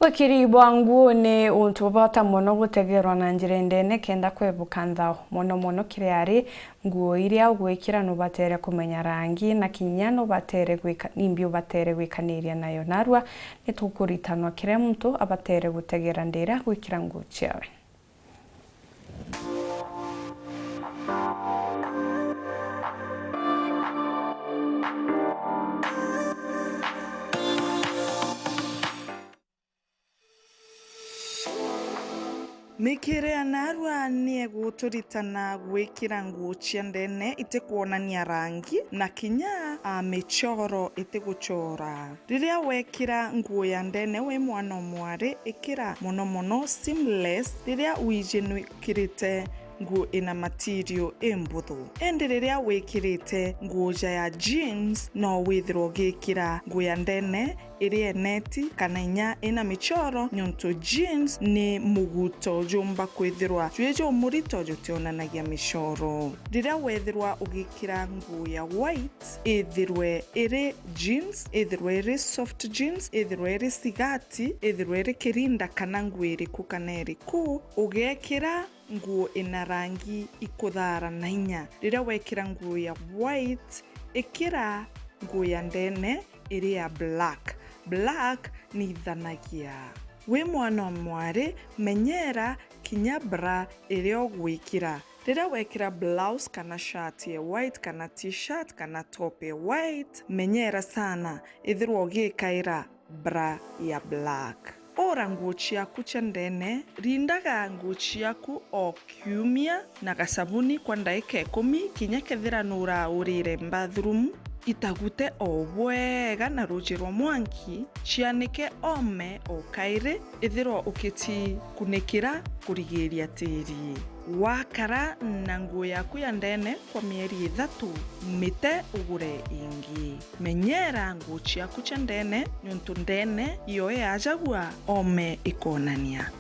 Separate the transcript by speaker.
Speaker 1: WIIKIRI bwa NGUO ni untu bota muno gutegerwa na njira ndene kenda kwebuka nthao muno kiriari nguo iria ugwikira nubatere kumenya rangi na kinya nubatere gwika nimbi ubatere gwikaniria nayo narua nitukuritanwa kire muntu abatere gutegera ndira gwikira nguo ciawe.
Speaker 2: Mîîkîre Na ni guturitana gwikira nguo cia ndene itikuonania rangi na kinya michoro itiguchora. Riria wekira nguo ya ndene we mwana mwari ikira muno seamless riria wijinukirite nguo ina material embuthu. Endi riria wikirite nguo ya jeans no withirwo gikira nguo ya ndene iria neti kana inya ina michoro nyonto jeans ni muguto jumba kwithirwa jwejo murito jutionanagia michoro. Riria wethirwa ugikira nguo ya white ithirwe iri jeans, ithirwe iri soft jeans, ithirwe iri sigati, ithirwe iri kirinda kana nguo iriku kana iriku ugekira nguo ina rangi ikuthara na inya. Riria wekira nguo ya white ikira nguo ya ndene iri ya black. Black ni ithanagia. We mwana mwari menyera kinya bra iria ugwikira. Riria wekira blouse kana shirt ya white kana t-shirt kana top ya white menyera sana ithirwo ugikaira bra ya black. Ora nguo ciaku cia ndene rindaga nguo ciaku o kiumia na gasabuni kwa ndagika 10 kinya kethira nuraurire bathroom itagute o wega na ruji rwa mwanki cianike ome o kairi ithirwo ukiti kunikira kurigiria tiri. Wakara na nguo yaku ya ndene kwa mieri 3 mite ugure ingi. Menyera nguo ciaku cia ndene nyonto ndene iyo yajagua ome ikonania.